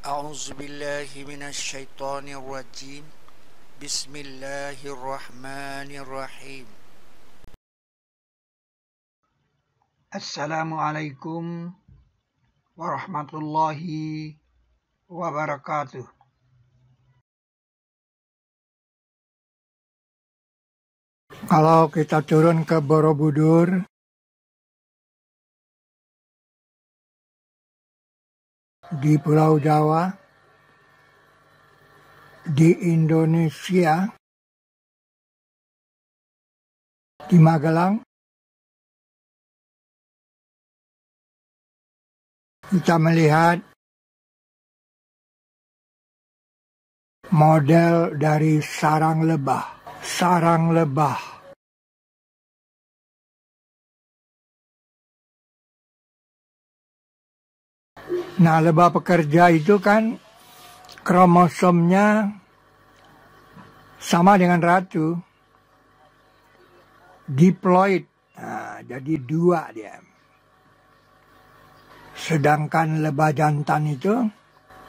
أعوذ بالله من الشيطان الرجيم بسم الله الرحمن الرحيم Assalamualaikum warahmatullahi wabarakatuh. Kalau kita turun ke Borobudur, di Pulau Jawa, di Indonesia, di Magelang, kita melihat model dari sarang lebah. Sarang lebah. Nah, lebah pekerja itu kan kromosomnya sama dengan ratu. Diploid. Nah, jadi 2 dia. Sedangkan lebah jantan itu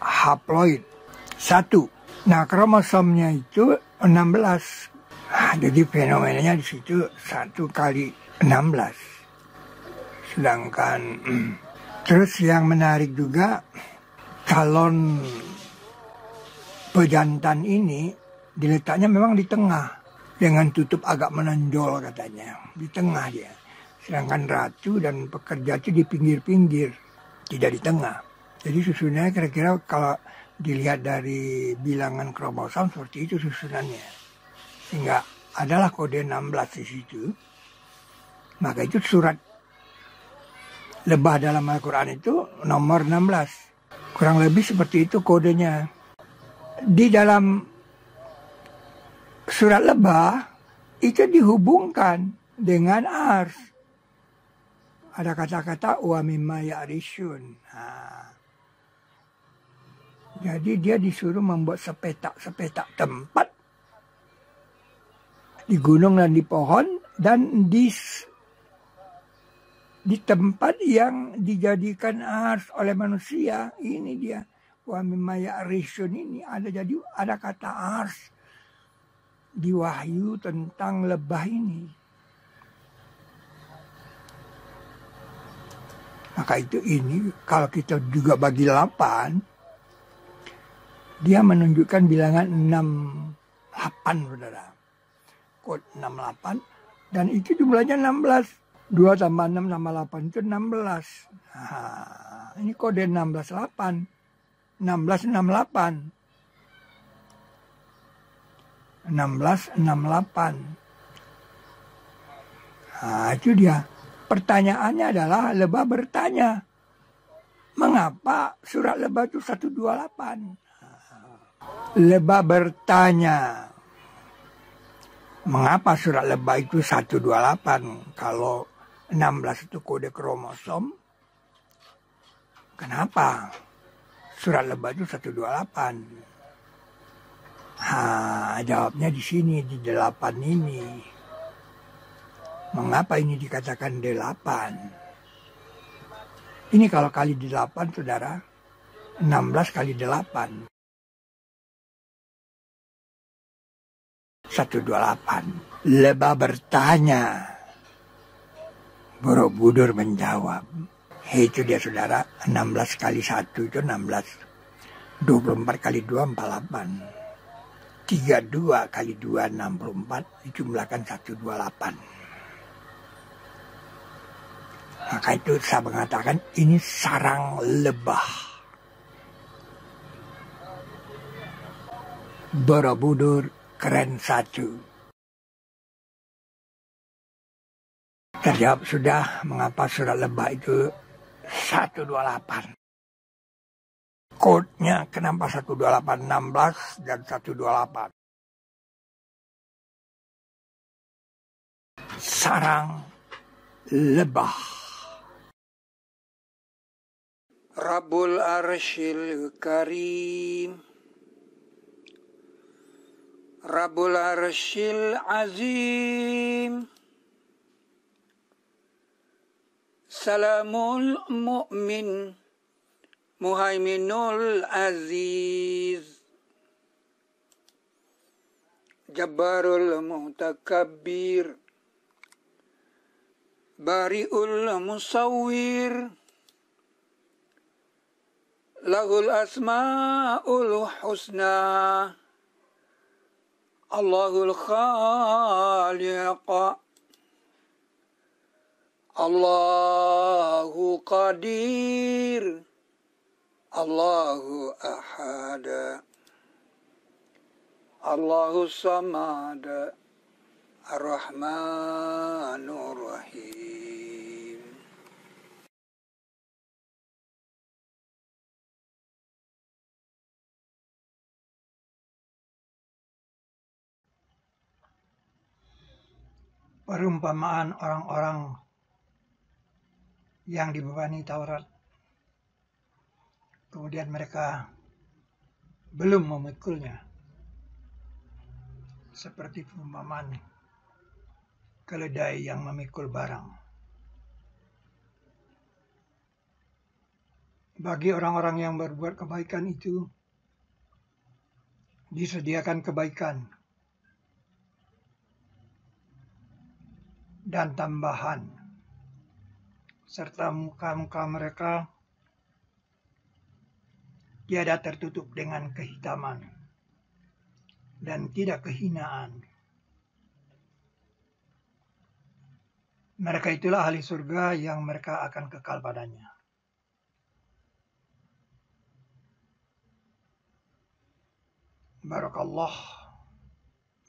haploid. 1. Nah, kromosomnya itu 16. Nah, jadi fenomenanya di situ 1 kali 16. Sedangkan terus yang menarik juga, calon pejantan ini diletaknya memang di tengah dengan tutup agak menonjol katanya, di tengah dia. Sedangkan ratu dan pekerja itu di pinggir-pinggir, tidak di tengah. Jadi susunannya kira-kira kalau dilihat dari bilangan kromosom seperti itu susunannya. Sehingga adalah kode 16 di situ. Maka itu surat lebah dalam Al-Quran itu nomor 16. Kurang lebih seperti itu kodenya. Di dalam surat lebah itu dihubungkan dengan ars. Ada kata-kata wa mimma ya'rishun. Nah, jadi dia disuruh membuat sepetak-sepetak tempat di gunung dan di pohon dan di tempat yang dijadikan ars oleh manusia. Ini dia wa mimma ya'rishun, ini ada kata ars di wahyu tentang lebah ini. Maka itu ini kalau kita juga bagi 8, dia menunjukkan bilangan 68, saudara. Kod 68, dan itu jumlahnya 16. 2 tambah 6 tambah 8 itu 16. Nah, ini kode 1668. 1668. 1668. Nah, itu dia. Pertanyaannya adalah lebah bertanya, mengapa surat lebah itu 128? Lebah bertanya, mengapa surat lebah itu 128? Kalau 16 itu kode kromosom, kenapa surat lebah itu 128? Jawabnya di sini, di 8 ini. Mengapa ini dikatakan 8? Ini kalau kali 8, saudara, 16 kali 8. 128. Lebah bertanya, Borobudur menjawab. Itu dia, saudara, 16 kali 1 itu 16. 24 kali 2, 48. 32 kali 2, 64. Dijumlahkan 128. Maka itu saya mengatakan ini sarang lebah. Borobudur keren 1. Terjawab sudah mengapa surat lebah itu 128. Kodenya kenapa 128, 16 dan 128. Sarang lebah. Rabbul Arsyil Karim Rabbul Arsyil Azim Salamul Mu'min Muhaiminul Aziz, Jabbarul Mutakabbir, Bari'ul Musawwir, Lahul Asma'ul Husna, Allahul Khaliq, Allahu Qadir, Allahu Ahad, Allahu Samad, Ar-Rahmanur Rahim. Perumpamaan orang-orang yang dibebani Taurat, kemudian mereka belum memikulnya, seperti perumpamaan keledai yang memikul barang. Bagi orang-orang yang berbuat kebaikan itu disediakan kebaikan dan tambahan, serta muka-muka mereka tiada tertutup dengan kehitaman dan tidak kehinaan. Mereka itulah ahli surga yang mereka akan kekal padanya. Barakallah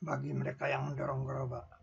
bagi mereka yang mendorong gerobak.